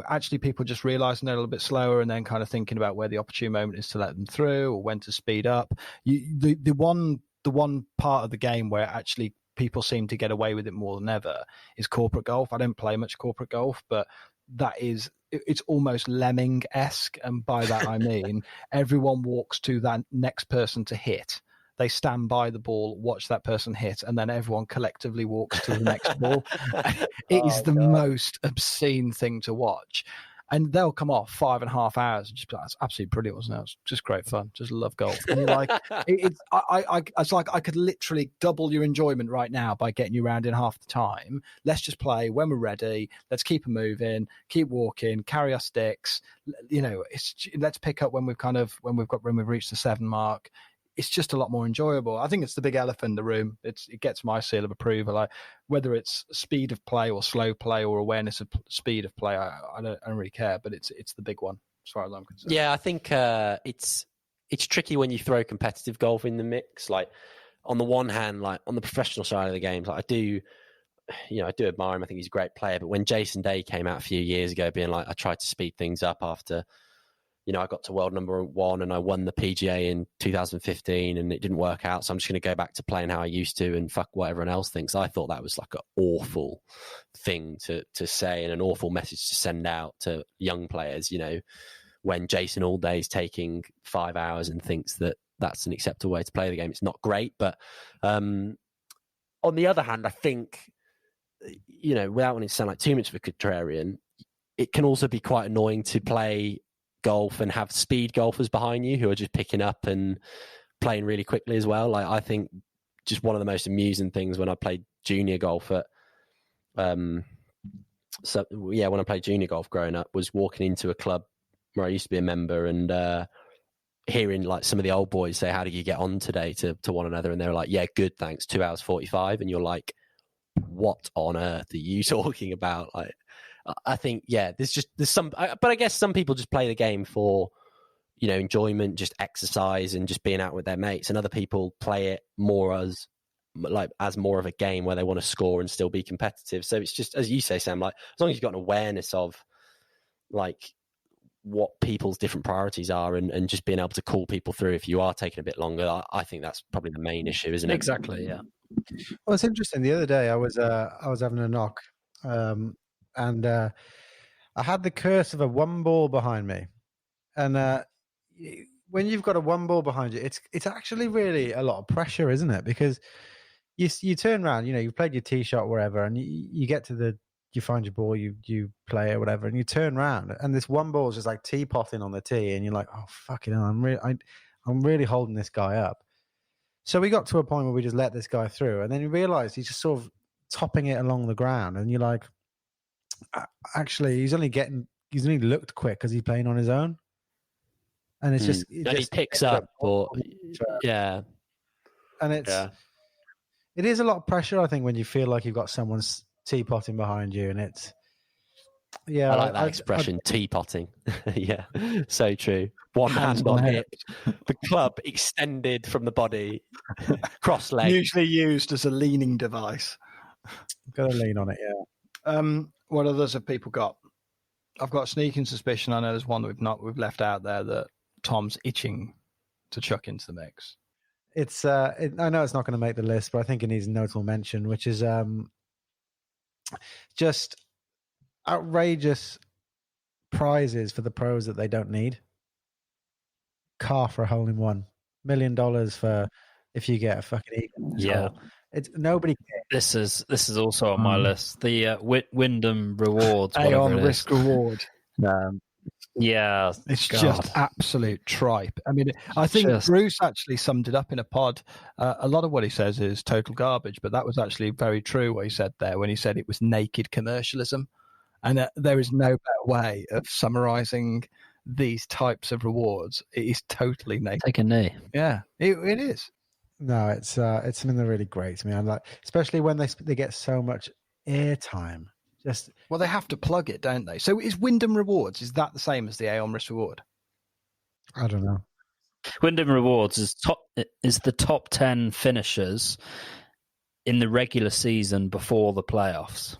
actually people just realizing they're a little bit slower and then kind of thinking about where the opportune moment is to let them through or when to speed up. The one part of the game where actually people seem to get away with it more than ever is corporate golf. I don't play much corporate golf, but it's almost lemming-esque, and by that I mean everyone walks to that next person to hit. They stand by the ball, watch that person hit, and then everyone collectively walks to the next ball. It is the most obscene thing to watch. And they'll come off 5.5 hours and just be like, "It's absolutely brilliant, wasn't it? It was just great fun. Just love golf." And you're like, it's like I could literally double your enjoyment right now by getting you around in half the time. Let's just play when we're ready. Let's keep it moving, keep walking, carry our sticks. Let's pick up when we've reached the 7 mark. It's just a lot more enjoyable. I think it's the big elephant in the room. It gets my seal of approval. Like, whether it's speed of play or slow play or awareness of speed of play, I don't really care. But it's the big one as far as I'm concerned. Yeah, I think it's tricky when you throw competitive golf in the mix. Like, on the one hand, like on the professional side of the games, like I do admire him. I think he's a great player. But when Jason Day came out a few years ago, being like, I tried to speed things up after, I got to world number 1 and I won the PGA in 2015 and it didn't work out. So I'm just going to go back to playing how I used to and fuck what everyone else thinks. I thought that was like an awful thing to say and an awful message to send out to young players, when Jason Allday's taking 5 hours and thinks that that's an acceptable way to play the game. It's not great. But on the other hand, I think, without wanting to sound like too much of a contrarian, it can also be quite annoying to play golf and have speed golfers behind you who are just picking up and playing really quickly as well. Like, I think just one of the most amusing things when I played junior golf when I played junior golf growing up was walking into a club where I used to be a member and hearing like some of the old boys say, "How did you get on today?" to one another, and they were like, "Yeah, good, thanks, 2 hours 45," and you're like, "What on earth are you talking about?" Like, I think, there's some, but I guess some people just play the game for, enjoyment, just exercise and just being out with their mates. And other people play it more as more of a game where they want to score and still be competitive. So it's just, as you say, Sam, like, as long as you've got an awareness of like what people's different priorities are and just being able to call people through if you are taking a bit longer, I think that's probably the main issue, isn't it? Exactly, yeah. Well, it's interesting. The other day I was having a knock. And I had the curse of a 1 ball behind me. And when you've got a 1 ball behind you, it's actually really a lot of pressure, isn't it? Because you turn around, you've played your tee shot wherever, and you get to you find your ball, you play it, whatever, and you turn around, and this 1 ball is just like teapotting on the tee, and you're like, oh, fucking hell, I'm really holding this guy up. So we got to a point where we just let this guy through, and then you realise he's just sort of topping it along the ground, and you're like, actually, he's only looked quick because he's playing on his own, and it's just he picks up, and it is a lot of pressure. I think when you feel like you've got someone's teapotting behind you, and it's I like that expression, teapotting. Yeah, so true. One hand on hip, the club extended from the body, cross leg, usually used as a leaning device. Got to lean on it, yeah. What others have people got? I've got a sneaking suspicion. I know there's one that we've left out there that Tom's itching to chuck into the mix. I know it's not going to make the list, but I think it needs a notable mention, which is just outrageous prizes for the pros that they don't need. Car for a hole in one, $1 million for if you get a fucking eagle. Yeah. It's nobody cares. This is also on my list. The Wyndham Rewards. Aon risk reward. Yeah, It's God. just absolute tripe. I mean, I think Bruce actually summed it up in a pod. A lot of what he says is total garbage, but that was actually very true what he said there when he said it was naked commercialism. And there is no better way of summarizing these types of rewards. It is totally naked. Take a knee. Yeah, it is. No, it's something that really great to me. I'm like, especially when they get so much airtime. Just Well, they have to plug it, don't they? So is Wyndham Rewards, is that the same as the Aon Risk Reward? I don't know. Wyndham Rewards is the top 10 finishers in the regular season before the playoffs.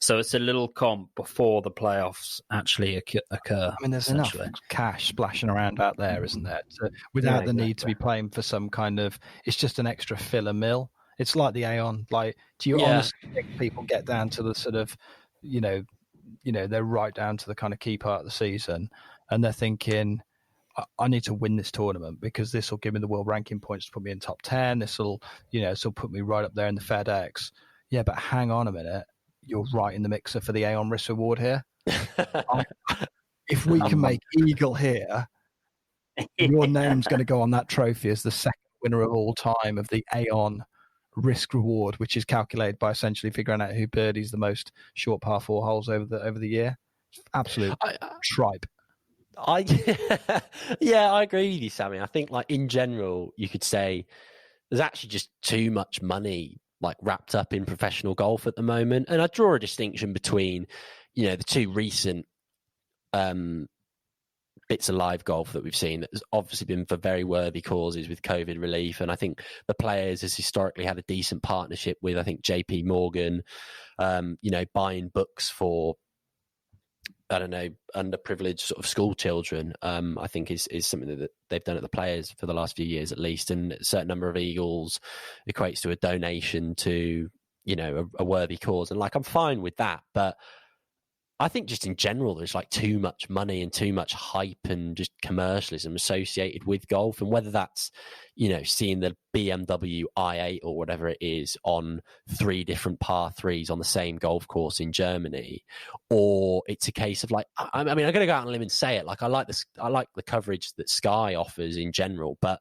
So it's a little comp before the playoffs actually occur. I mean, there's enough cash splashing around out there, isn't there? Without the need to be playing for some kind of, it's just an extra filler mill. It's like the Aon. Like, do you honestly think people get down to the sort of, they're right down to the kind of key part of the season, and they're thinking, I need to win this tournament because this will give me the world ranking points to put me in top 10. This will put me right up there in the FedEx. Yeah, but hang on a minute. You're right in the mixer for the Aon Risk Reward here. If we can make Eagle here, your name's going to go on that trophy as the second winner of all time of the Aon Risk Reward, which is calculated by essentially figuring out who birdies the most short par 4 holes over the year. Absolute tripe. I agree with you, Sammy. I think, like, in general, you could say there's actually just too much money like wrapped up in professional golf at the moment, and I draw a distinction between, the two recent bits of live golf that we've seen that has obviously been for very worthy causes with COVID relief, and I think the Players has historically had a decent partnership with, I think, JP Morgan, buying books for, I don't know, underprivileged sort of school children, I think is something that they've done at the Players for the last few years at least. And a certain number of Eagles equates to a donation to, a worthy cause. And like, I'm fine with that. But I think just in general, there's like too much money and too much hype and just commercialism associated with golf. And whether that's, seeing the BMW i8 or whatever it is on 3 different par 3s on the same golf course in Germany, or it's a case of like, I mean, I'm going to go out on a limb and say it. Like, I like the coverage that Sky offers in general, but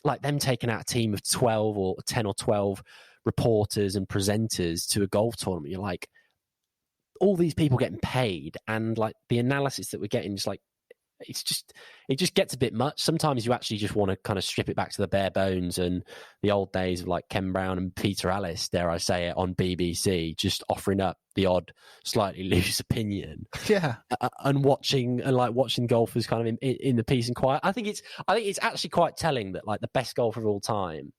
like them taking out a team of 12 or 10 or 12 reporters and presenters to a golf tournament, you're like, all these people getting paid, and like the analysis that we're getting is like, it just gets a bit much. Sometimes you actually just want to kind of strip it back to the bare bones, and the old days of like Ken Brown and Peter Allis, dare I say it, on BBC, just offering up the odd slightly loose opinion. Yeah. And watching golfers kind of in the peace and quiet. I think it's actually quite telling that like the best golfer of all time,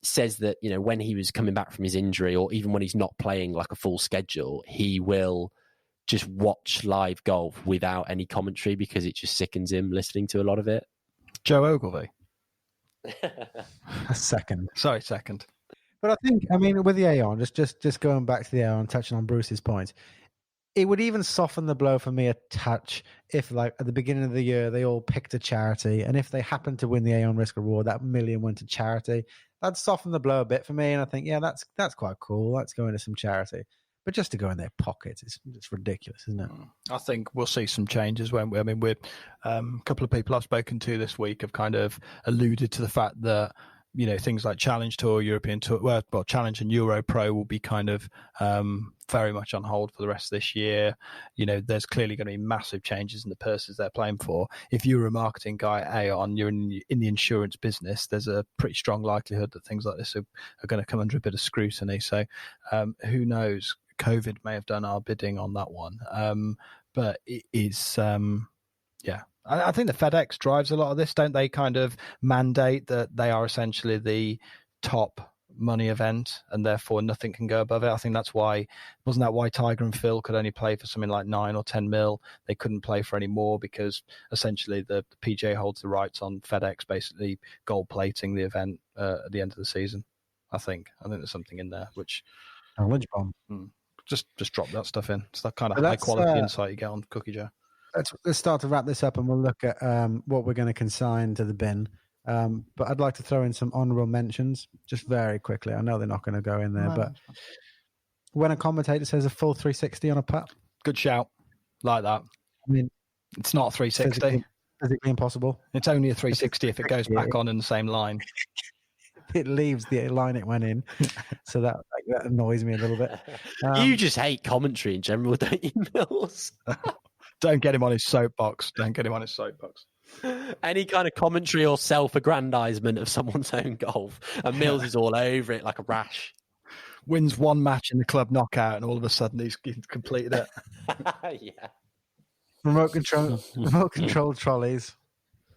says that, when he was coming back from his injury, or even when he's not playing like a full schedule, he will just watch live golf without any commentary because it just sickens him listening to a lot of it. Joe Ogilvy. Second. But I think, with the Aon, just going back to the Aon, touching on Bruce's point, it would even soften the blow for me a touch if, like, at the beginning of the year, they all picked a charity, and if they happened to win the Aon Risk Reward, that $1 million went to charity. That'd soften the blow a bit for me, and I think, yeah, that's quite cool. That's going to some charity. But just to go in their pockets, it's ridiculous, isn't it? I think we'll see some changes, won't we? I mean, we're a couple of people I've spoken to this week have kind of alluded to the fact that, things like Challenge Tour, European Tour, well, Challenge and Euro Pro will be kind of very much on hold for the rest of this year. There's clearly going to be massive changes in the purses they're playing for. If you're a marketing guy at Aon, you're in the insurance business, there's a pretty strong likelihood that things like this are going to come under a bit of scrutiny. So who knows? COVID may have done our bidding on that one. But it is, I think the FedEx drives a lot of this, don't they? Kind of mandate that they are essentially the top money event, and therefore nothing can go above it. I think that's why, wasn't that why Tiger and Phil could only play for something like 9 or 10 mil? They couldn't play for any more because essentially the PGA holds the rights on FedEx, basically gold plating the event at the end of the season. I think there's something in there which knowledge bomb. Just drop that stuff in. It's that kind of high quality insight you get on Cookie Joe. Let's start to wrap this up, and we'll look at what we're going to consign to the bin. But I'd like to throw in some honourable mentions, just very quickly. I know they're not going to go in there, but when a commentator says a full 360 on a putt. Good shout. Like that. I mean, It's not a 360. physically impossible. It's only a 360 if it goes back on in the same line. It leaves the line it went in, so that annoys me a little bit. You just hate commentary in general, don't you, Mills? Don't get him on his soapbox. Any kind of commentary or self-aggrandizement of someone's own golf, and Mills is all over it like a rash. Wins one match in the club knockout, and all of a sudden he's completed it. Yeah. Remote control trolleys.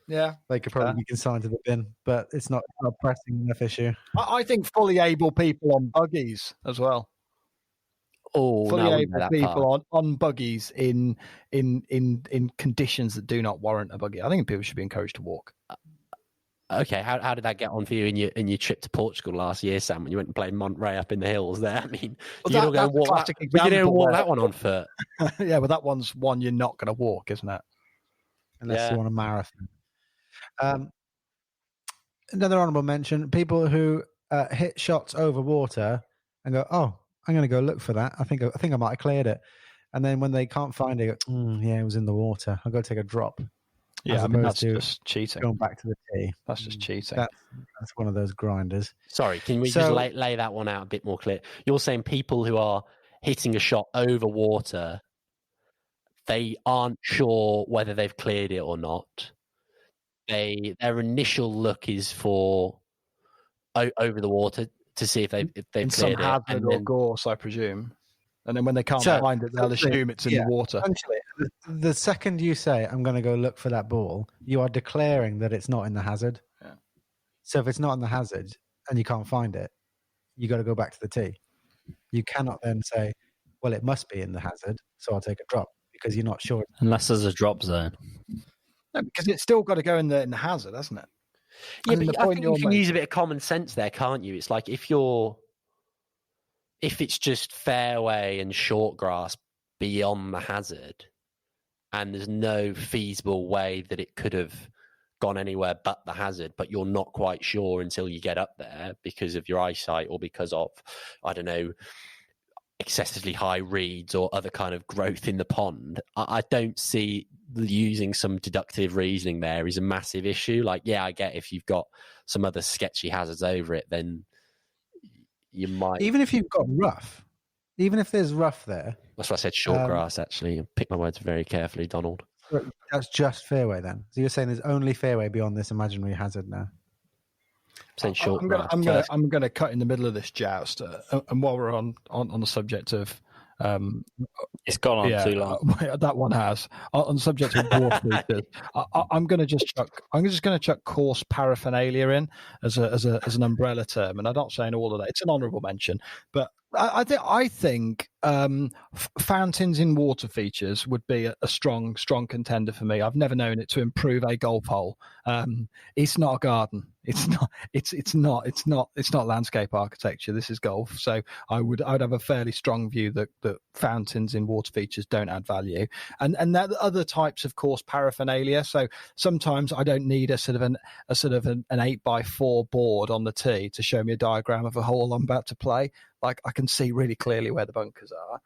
Yeah, They could probably be consigned to the bin, but it's not a pressing enough issue. I think fully able people on buggies as well. Oh, Fully no, I wouldn't able go that people far. on buggies in conditions that do not warrant a buggy. I think people should be encouraged to walk. Okay, how did that get on for you in your trip to Portugal last year, Sam? When you went and played Monterey up in the hills there? I mean, Well, you that's a classic example walk where- that one on foot. Yeah, but that one's one you're not going to walk, isn't it? Unless you want a marathon. Another honorable mention: people who hit shots over water and go, "Oh, I'm going to go look for that. I think I might have cleared it," and then when they can't find it, go, yeah, it was in the water. I'll go take a drop. Yeah, As I mean, opposed that's to just cheating. going back to the tee. That's just cheating. That's one of those grinders. Sorry, can we just lay that one out a bit more clear? You're saying people who are hitting a shot over water, they aren't sure whether they've cleared it or not. Their initial look is for over the water to see if they've in cleared some it. hazard And or then, gorse, I presume. And then when they can't find it, they'll assume it's in the water. Essentially, the second you say, "I'm going to go look for that ball," you are declaring that it's not in the hazard. Yeah. So if it's not in the hazard and you can't find it, you got to go back to the tee. You cannot then say, "Well, it must be in the hazard, so I'll take a drop," because you're not sure. Unless there's a drop zone. No, because it's still got to go in the hazard, hasn't it? yeah, but I think you can use a bit of common sense there, can't you? It's like if it's just fairway and short grass beyond the hazard, and there's no feasible way that it could have gone anywhere but the hazard, but you're not quite sure until you get up there because of your eyesight or because of, I don't know, excessively high reeds or other kind of growth in the pond. I don't see using some deductive reasoning there is a massive issue. Like, yeah, I get if you've got some other sketchy hazards over it, then you might. Even if you've got rough, even if there's rough there. That's why I said short grass, actually. Pick my words very carefully, Donald. That's just fairway then. So you're saying there's only fairway beyond this imaginary hazard now? I'm saying short grass. I'm going to cut in the middle of this joust. And while we're on the subject of It's gone on too long. That one has. On the subject of water features, I'm going to just chuck coarse paraphernalia in as an umbrella term, and I'm not saying all of that. It's an honourable mention, but I think fountains in water features would be a strong contender for me. I've never known it to improve a golf hole. It's not a garden. It's not landscape architecture. This is golf. So I'd have a fairly strong view that fountains in water features don't add value, and that other types of course paraphernalia. So sometimes I don't need a sort of an 8x4 board on the tee to show me a diagram of a hole I'm about to play. Like I can see really clearly where the bunkers are.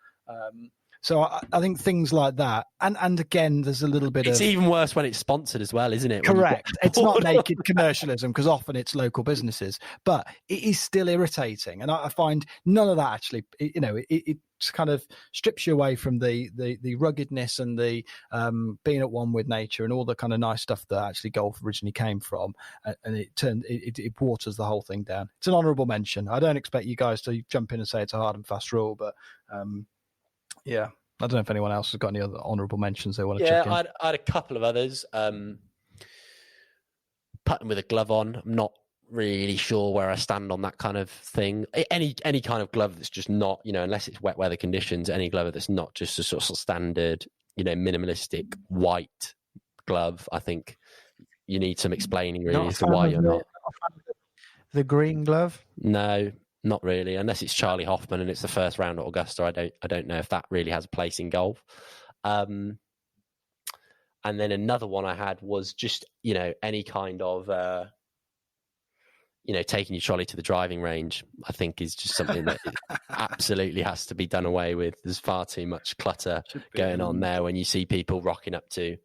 So I think things like that, and again, there's a little bit. It's even worse when it's sponsored as well, isn't it? Correct. It's not naked commercialism because often it's local businesses, but it is still irritating, and I find none of that actually. It kind of strips you away from the ruggedness and the being at one with nature and all the kind of nice stuff that actually golf originally came from, and it waters the whole thing down. It's an honourable mention. I don't expect you guys to jump in and say it's a hard and fast rule, but. Yeah, I don't know if anyone else has got any other honourable mentions they want to check in. I had a couple of others. Putting with a glove on, I'm not really sure where I stand on that kind of thing. Any kind of glove that's just not, unless it's wet weather conditions, any glove that's not just a sort of standard, minimalistic white glove. I think you need some explaining really as to why you're not. The green glove? No. Not really, unless it's Charlie Hoffman and it's the first round at Augusta. I don't know if that really has a place in golf. And then another one I had was just any kind of taking your trolley to the driving range, I think is just something that absolutely has to be done away with. There's far too much clutter going on there when you see people rocking up to,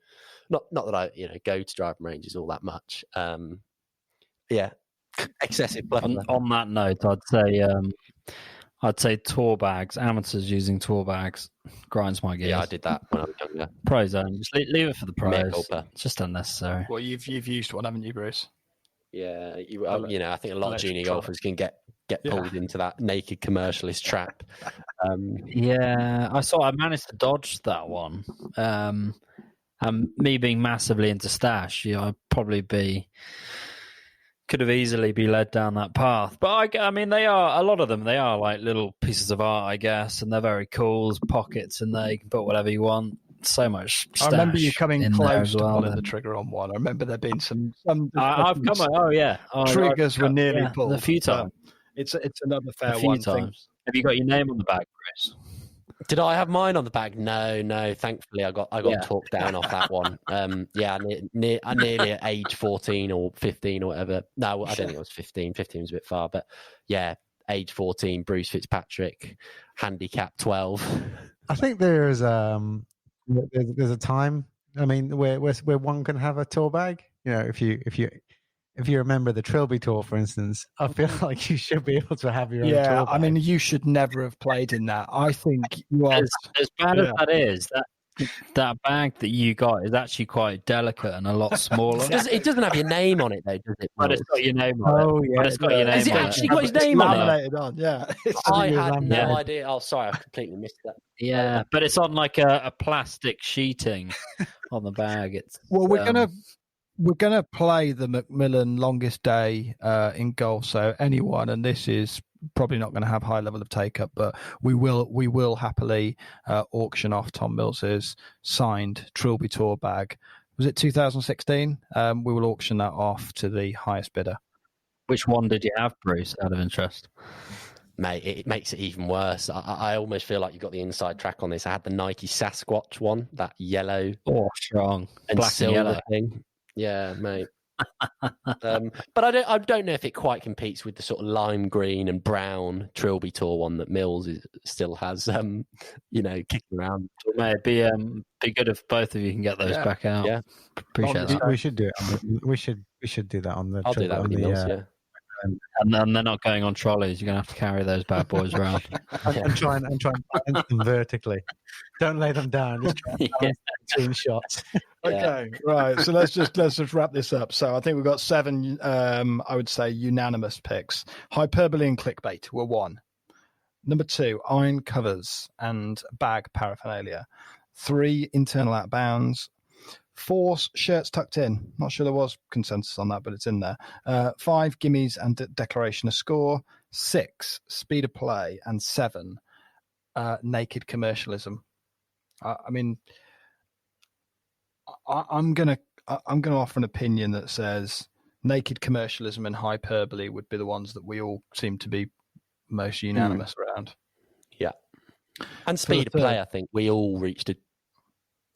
not that I, go to driving ranges all that much. Excessive clutter. On that note, I'd say tour bags, amateurs using tour bags grinds my gears. Yeah, I did that when I was younger. Pros only. Just leave it for the Mea pros. culpa. It's just unnecessary. Well, you've used one, haven't you, Bruce? Yeah, I think a lot of junior golfers can get pulled into that naked commercialist trap. Yeah, I managed to dodge that one. And me being massively into stash, I'd probably could have easily be led down that path. But I mean, a lot of them, they are like little pieces of art, I guess, and they're very cool. There's pockets in there, you can put whatever you want. So much stash. I remember you coming close to pulling then. the trigger on one. I remember there being some I've come. Oh yeah, triggers were nearly pulled a few times. It's another fair a few one. Times. Have you got your name on the bag, Bruce? Did I have mine on the bag? No. Thankfully, I got talked down off that one. Nearly at age 14 or 15 or whatever. No, I don't think it was 15. 15 was a bit far, but yeah, age 14. Bruce Fitzpatrick, handicap 12. I think there's a time. I mean, where one can have a tour bag. If you remember the Trilby Tour, for instance, I feel like you should be able to have your own tour bag. I mean, you should never have played in that. I think you are. As bad as that is, that bag that you got is actually quite delicate and a lot smaller. It doesn't have your name on it, though, does it? But it's got your name on it. Oh, yeah. But it's got your name Has it on actually it. got his name on it? Laminated on, yeah. I had no idea. Oh, sorry, I completely missed that. Yeah, but it's on like a plastic sheeting on the bag. Well, we're gonna play the Macmillan Longest Day in golf. So anyone, and this is probably not going to have high level of take up, but we will happily auction off Tom Mills's signed Trilby Tour bag. Was it 2016? We will auction that off to the highest bidder. Which one did you have, Bruce? Out of interest. Mate, it makes it even worse. I almost feel like you got the inside track on this. I had the Nike Sasquatch one, that yellow, strong, and black silver and yellow thing. Yeah, mate. But I don't know if it quite competes with the sort of lime green and brown Trilby Tour one that Mills still has. Kicking around. Mate, it'd be good if both of you can get those back out. Yeah, appreciate that. We should do it. We should do that on the. I'll do that with you, Mills. Yeah. And then they're not going on trolleys. You're going to have to carry those bad boys around. and try and balance them vertically. Don't lay them down. Just try and balance between shots. Okay, right. So let's just wrap this up. So I think we've got 7. I would say unanimous picks. Hyperbole and clickbait were 1. Number 2, iron covers and bag paraphernalia. 3, internal out bounds. 4, shirts tucked in. Not sure there was consensus on that, but it's in there. 5, gimmies and declaration of score. 6, speed of play, and 7, naked commercialism. I mean, I'm gonna offer an opinion that says naked commercialism and hyperbole would be the ones that we all seem to be most unanimous around. Yeah, and speed of play. I think we all reached a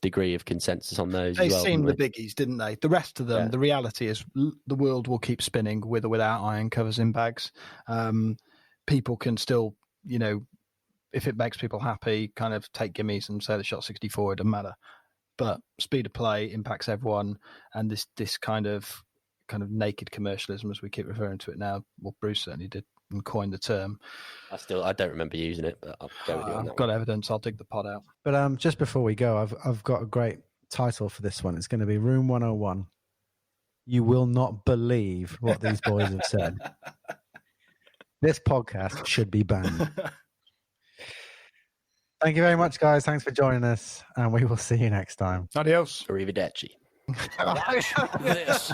degree of consensus on those. They seemed the biggies, didn't they? The rest of them, the reality is the world will keep spinning with or without iron covers in bags. People can still, if it makes people happy, kind of take gimmies and say the shot 64, it doesn't matter. But speed of play impacts everyone, and this kind of naked commercialism, as we keep referring to it now. Well, Bruce certainly did and coined the term. I don't remember using it, but I'll go with you on that. I've got evidence. I'll dig the pod out. But just before we go, I've got a great title for this one. It's going to be Room 101. You will not believe what these boys have said. This podcast should be banned. Thank you very much, guys. Thanks for joining us, and we will see you next time. Adios. Arrivederci. This